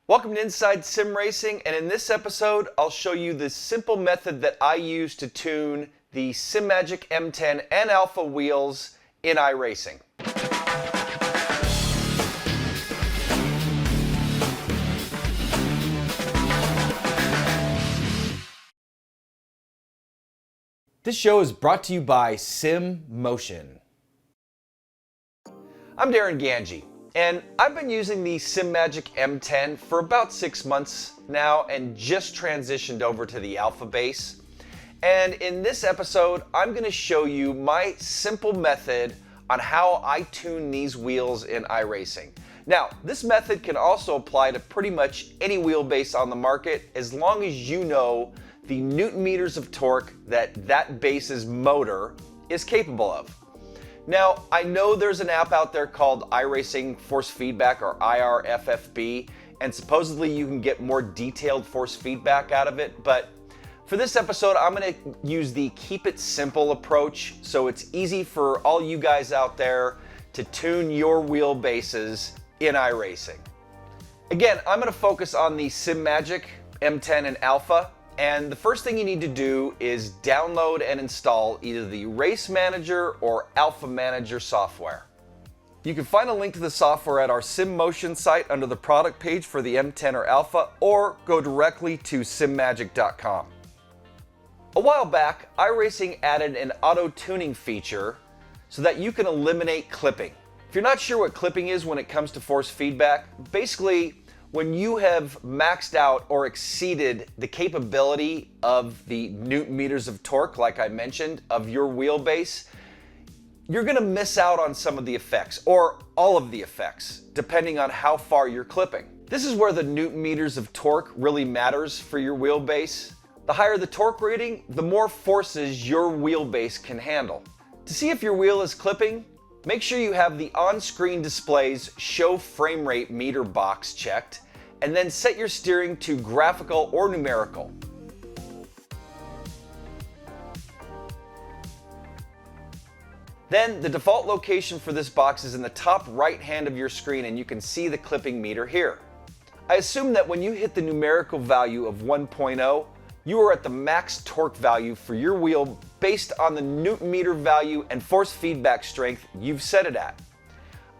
Welcome to Inside Sim Racing, and in this episode I'll show you the simple method that I use to tune the Simagic M10 and Alpha wheels in iRacing. This show is brought to you by SimMotion. I'm Darren Ganji, and I've been using the Simagic M10 for about 6 months now and just transitioned over to the Alpha base. And in this episode, I'm going to show you my simple method on how I tune these wheels in iRacing. Now, this method can also apply to pretty much any wheelbase on the market as long as you know the Newton meters of torque that base's motor is capable of. Now, I know there's an app out there called iRacing Force Feedback, or IRFFB, and supposedly you can get more detailed force feedback out of it, but for this episode, I'm going to use the keep it simple approach so it's easy for all you guys out there to tune your wheelbases in iRacing. Again, I'm going to focus on the Simagic M10 and Alpha. And the first thing you need to do is download and install either the Race Manager or Alpha Manager software. You can find a link to the software at our SimMotion site under the product page for the M10 or Alpha, or go directly to simmagic.com. A while back, iRacing added an auto-tuning feature so that you can eliminate clipping. If you're not sure what clipping is when it comes to force feedback, basically, when you have maxed out or exceeded the capability of the Newton meters of torque, like I mentioned, of your wheelbase, you're going to miss out on some of the effects, or all of the effects, depending on how far you're clipping. This is where the Newton meters of torque really matters for your wheelbase. The higher the torque rating, the more forces your wheelbase can handle. To see if your wheel is clipping, make sure you have the on-screen display's show frame rate meter box checked, and then set your steering to graphical or numerical. Then the default location for this box is in the top right hand of your screen, and you can see the clipping meter here. I assume that when you hit the numerical value of 1.0, you are at the max torque value for your wheel based on the Newton meter value and force feedback strength you've set it at.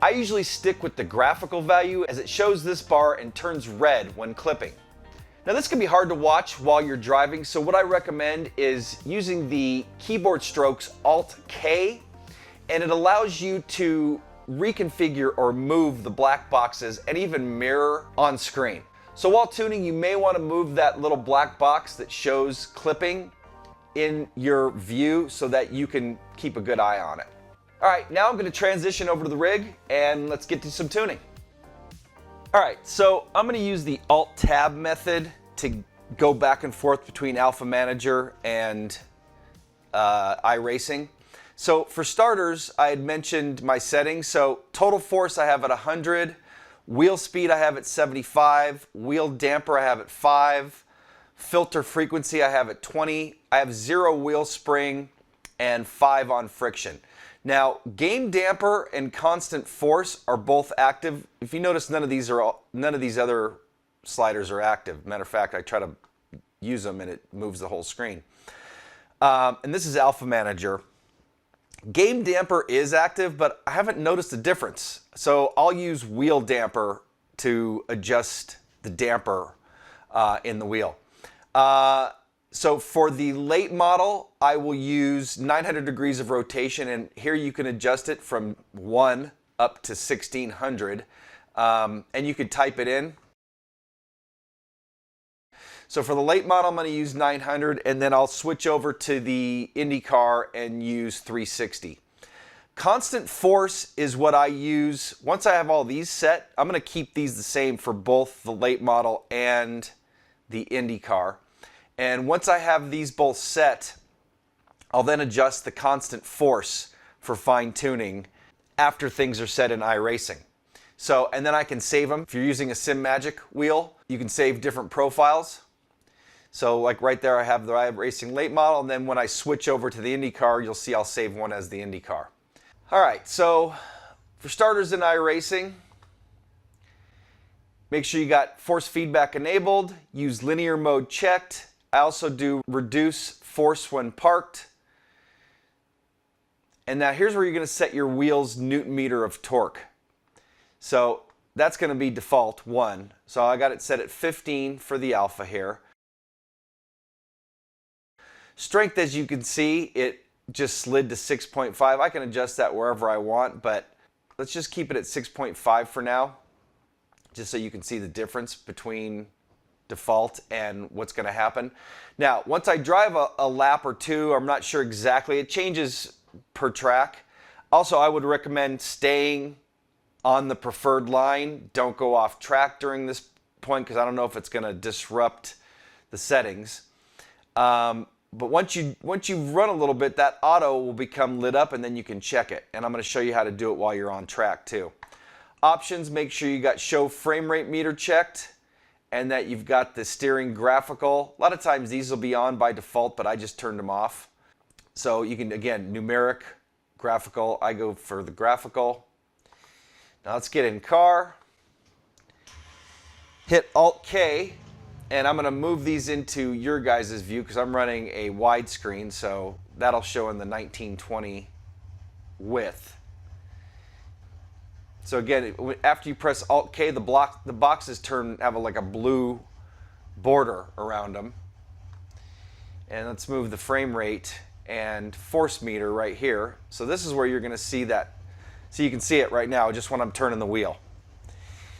I usually stick with the graphical value as it shows this bar and turns red when clipping. Now this can be hard to watch while you're driving, so what I recommend is using the keyboard strokes Alt-K, and it allows you to reconfigure or move the black boxes and even mirror on screen. So while tuning, you may want to move that little black box that shows clipping in your view so that you can keep a good eye on it. All right, now I'm going to transition over to the rig and let's get to some tuning. All right, so I'm going to use the Alt-Tab method to go back and forth between Alpha Manager and iRacing. So for starters, I had mentioned my settings. So total force I have at 100. Wheel speed I have at 75, wheel damper I have at 5, filter frequency I have at 20, I have 0 wheel spring, and 5 on friction. Now, game damper and constant force are both active. If you notice, none of these other sliders are active. Matter of fact, I try to use them and it moves the whole screen. And this is Alpha Manager. Game damper is active, but I haven't noticed a difference. So I'll use wheel damper to adjust the damper in the wheel. So for the late model, I will use 900 degrees of rotation, and here you can adjust it from 1 up to 1600, and you could type it in. So for the late model, I'm going to use 900, and then I'll switch over to the IndyCar and use 360. Constant force is what I use. Once I have all these set, I'm going to keep these the same for both the late model and the IndyCar. And once I have these both set, I'll then adjust the constant force for fine tuning after things are set in iRacing. So, and then I can save them. If you're using a Simagic wheel, you can save different profiles. So like right there, I have the iRacing late model, and then when I switch over to the IndyCar, you'll see I'll save one as the IndyCar. All right, so for starters in iRacing, Make sure you got force feedback enabled, use linear mode checked. I also do reduce force when parked. And now here's where you're going to set your wheel's Newton meter of torque. So that's going to be default 1. So I got it set at 15 for the Alpha here. Strength, as you can see, it just slid to 6.5. I can adjust that wherever I want, but let's just keep it at 6.5 for now, just so you can see the difference between default and what's going to happen. Now, once I drive a lap or two, I'm not sure exactly, it changes per track. Also, I would recommend staying on the preferred line. Don't go off track during this point, because I don't know if it's going to disrupt the settings. But once you've run a little bit, that auto will become lit up, and then you can check it. And I'm going to show you how to do it while you're on track too. Options, make sure you got show frame rate meter checked, and that you've got the steering graphical. A lot of times these will be on by default, but I just turned them off. So you can, again, numeric, graphical. I go for the graphical. Now let's get in car. Hit Alt-K. And I'm going to move these into your guys' view, because I'm running a widescreen, so that'll show in the 1920 width. So again, after you press Alt-K, the boxes have like a blue border around them. And let's move the frame rate and force meter right here. So this is where you're going to see that. So you can see it right now, just when I'm turning the wheel.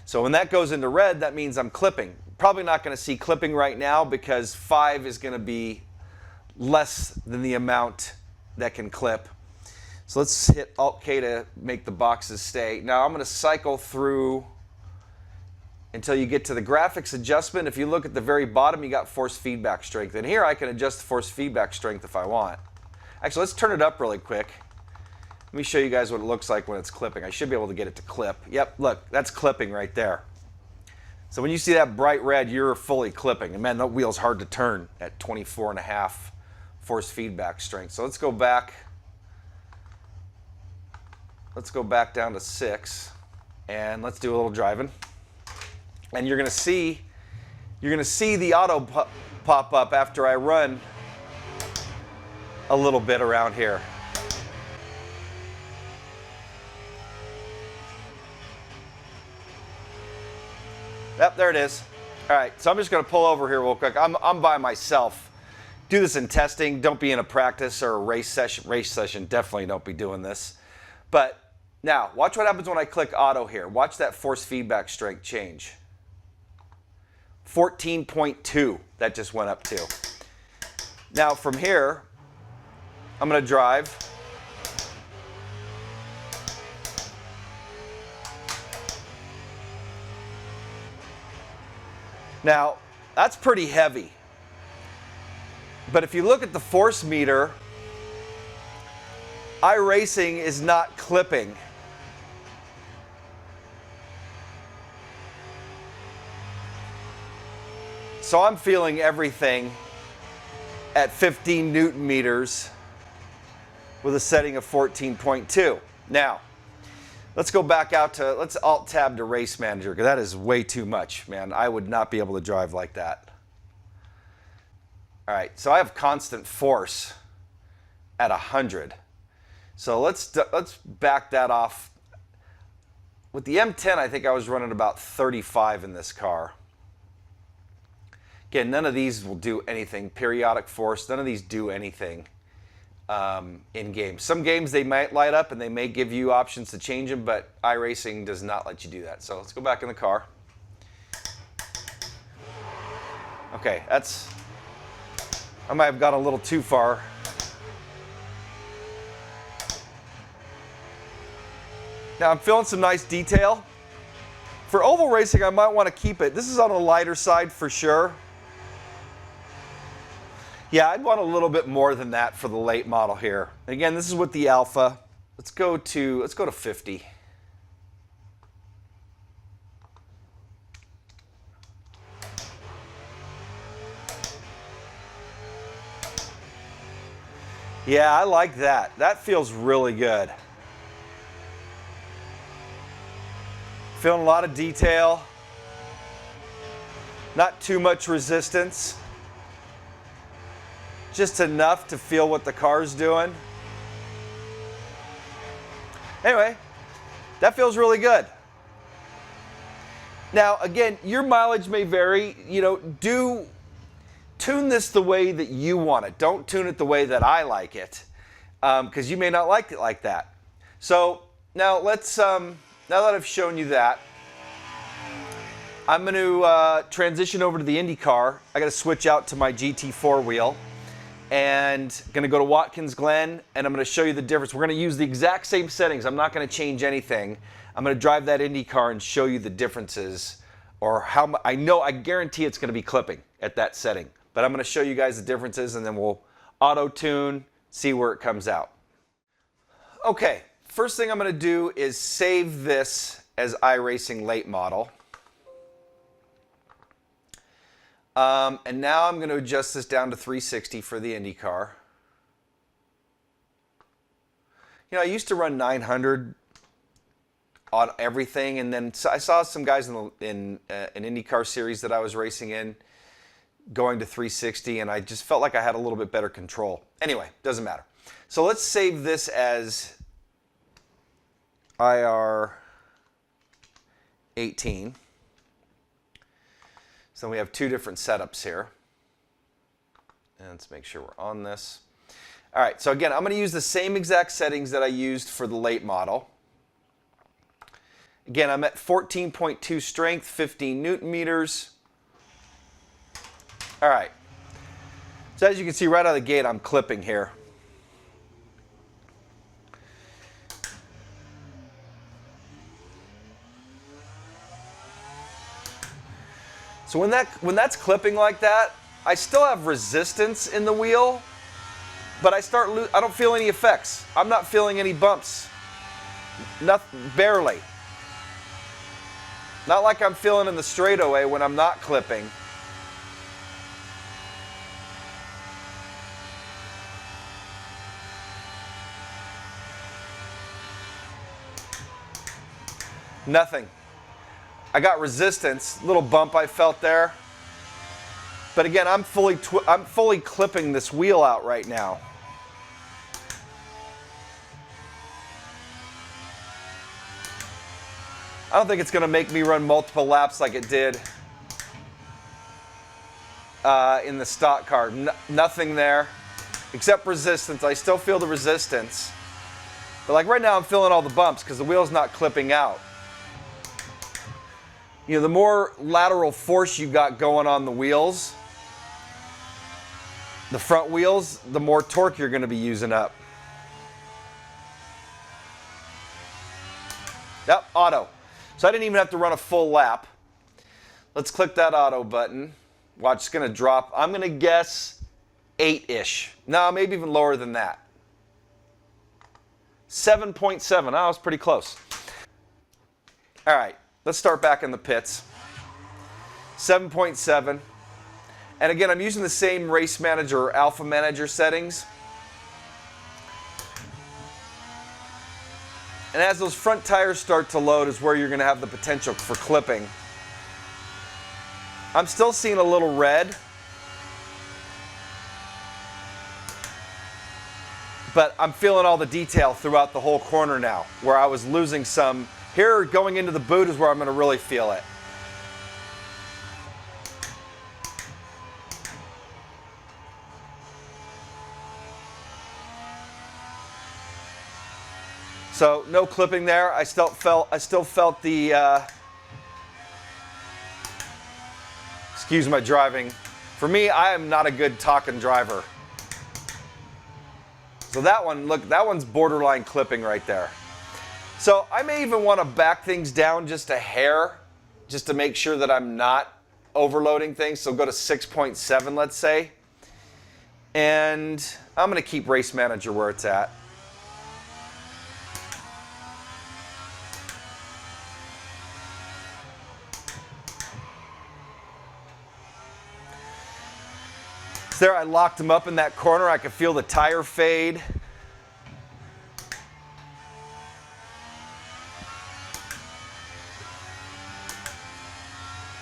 So when that goes into red, that means I'm clipping. Probably not going to see clipping right now, because 5 is going to be less than the amount that can clip. So let's hit Alt-K to make the boxes stay. Now I'm going to cycle through until you get to the graphics adjustment. If you look at the very bottom, you got force feedback strength. And here I can adjust the force feedback strength if I want. Actually, let's turn it up really quick. Let me show you guys what it looks like when it's clipping. I should be able to get it to clip. Yep, look, that's clipping right there. So when you see that bright red, you're fully clipping. And man, that wheel's hard to turn at 24.5 force feedback strength. So let's go back. Let's go back down to 6, and let's do a little driving. And you're gonna see the auto pop up after I run a little bit around here. Yep, there it is. All right, so I'm just going to pull over here real quick. I'm by myself. Do this in testing. Don't be in a practice or a race session. Race session, definitely don't be doing this. But now, watch what happens when I click auto here. Watch that force feedback strength change. 14.2, that just went up to. Now from here, I'm going to drive. Now, that's pretty heavy. But if you look at the force meter, iRacing is not clipping. So I'm feeling everything at 15 Newton meters with a setting of 14.2. Now, let's go back out to, let's Alt-Tab to Race Manager, because that is way too much, man. I would not be able to drive like that. All right, so I have constant force at 100. So let's back that off. With the M10, I think I was running about 35 in this car. Again, none of these will do anything. Periodic force, none of these do anything in games. Some games they might light up and they may give you options to change them, but iRacing does not let you do that. So let's go back in the car. Okay, I might have gone a little too far. Now I'm feeling some nice detail. For oval racing, I might want to keep it. This is on the lighter side for sure. Yeah, I'd want a little bit more than that for the late model here. And again, this is with the Alpha. Let's go to 50. Yeah, I like that. That feels really good. Feeling a lot of detail. Not too much resistance. Just enough to feel what the car's doing. Anyway, that feels really good. Now, again, your mileage may vary. You know, tune this the way that you want it. Don't tune it the way that I like it, because you may not like it like that. So now let's, now that I've shown you that, I'm going to transition over to the IndyCar. I got to switch out to my GT4 wheel, and going to go to Watkins Glen, and I'm going to show you the difference. We're going to use the exact same settings. I'm not going to change anything. I'm going to drive that IndyCar and show you the differences, or how I guarantee it's going to be clipping at that setting. But I'm going to show you guys the differences, and then we'll auto-tune, see where it comes out. Okay, first thing I'm going to do is save this as iRacing late model. And now I'm going to adjust this down to 360 for the IndyCar. You know, I used to run 900 on everything, and then I saw some guys in an IndyCar series that I was racing in going to 360, and I just felt like I had a little bit better control. Anyway, doesn't matter. So let's save this as IR 18. So we have two different setups here. And let's make sure we're on this. All right, so again, I'm going to use the same exact settings that I used for the late model. Again, I'm at 14.2 strength, 15 Newton meters. All right. So as you can see right out of the gate, I'm clipping here. So when that's clipping like that, I still have resistance in the wheel, but I don't feel any effects. I'm not feeling any bumps. Nothing, barely. Not like I'm feeling in the straightaway when I'm not clipping. Nothing. I got resistance, little bump I felt there. But again, I'm fully clipping this wheel out right now. I don't think it's going to make me run multiple laps like it did in the stock car. Nothing there except resistance. I still feel the resistance. But like right now, I'm feeling all the bumps because the wheel's not clipping out. You know, the more lateral force you got going on the wheels, the front wheels, the more torque you're going to be using up. Yep, auto. So I didn't even have to run a full lap. Let's click that auto button. Watch, it's going to drop. I'm going to guess 8-ish. No, maybe even lower than that. 7.7. Oh, I was pretty close. All right. Let's start back in the pits. 7.7. And again, I'm using the same race manager or alpha manager settings. And as those front tires start to load is where you're going to have the potential for clipping. I'm still seeing a little red. But I'm feeling all the detail throughout the whole corner now, where I was losing some. Here, going into the boot is where I'm going to really feel it. So no clipping there. I still felt the. Excuse my driving. For me, I am not a good talking driver. So that one, look, that one's borderline clipping right there. So I may even want to back things down just a hair, just to make sure that I'm not overloading things. So go to 6.7, let's say. And I'm going to keep Race Manager where it's at. So there, I locked them up in that corner. I could feel the tire fade.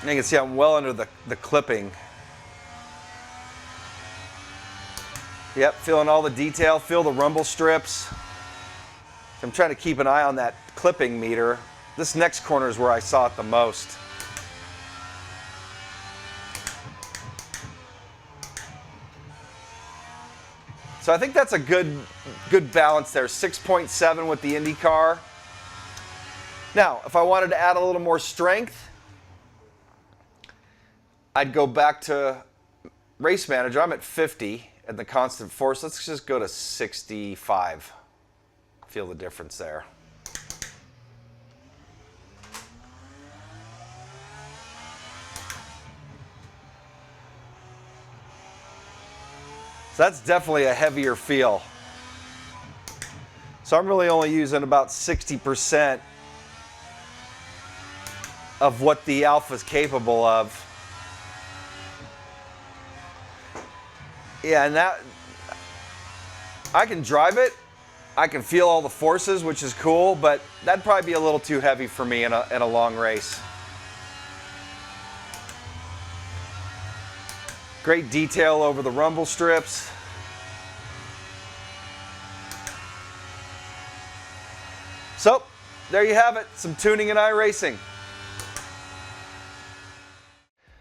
And you can see I'm well under the clipping. Yep, feeling all the detail, feel the rumble strips. I'm trying to keep an eye on that clipping meter. This next corner is where I saw it the most. So I think that's a good balance there. 6.7 with the IndyCar. Now, if I wanted to add a little more strength, I'd go back to Race Manager. I'm at 50 at the constant force. Let's just go to 65. Feel the difference there. So that's definitely a heavier feel. So I'm really only using about 60% of what the Alpha is capable of. Yeah, and that, I can drive it. I can feel all the forces, which is cool, but that'd probably be a little too heavy for me in a long race. Great detail over the rumble strips. So, there you have it, some tuning in iRacing.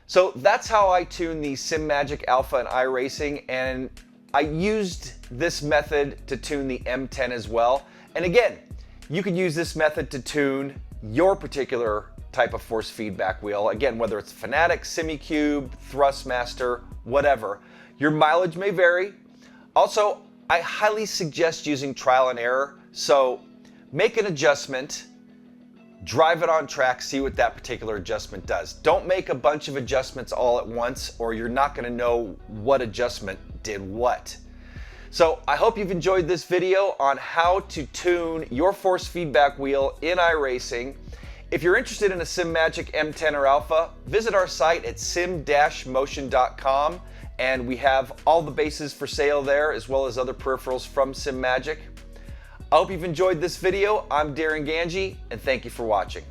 So that's how I tune the Simagic Alpha in iRacing, and I used this method to tune the M10 as well. And again, you could use this method to tune your particular type of force feedback wheel. Again, whether it's Fanatec, Simucube, Thrustmaster, whatever. Your mileage may vary. Also, I highly suggest using trial and error. So make an adjustment, drive it on track, see what that particular adjustment does. Don't make a bunch of adjustments all at once, or you're not going to know what adjustment did what. So I hope you've enjoyed this video on how to tune your force feedback wheel in iRacing. If you're interested in a Simagic M10 or Alpha, visit our site at sim-motion.com, and we have all the bases for sale there, as well as other peripherals from Simagic. I hope you've enjoyed this video. I'm Darren Ganji, and thank you for watching.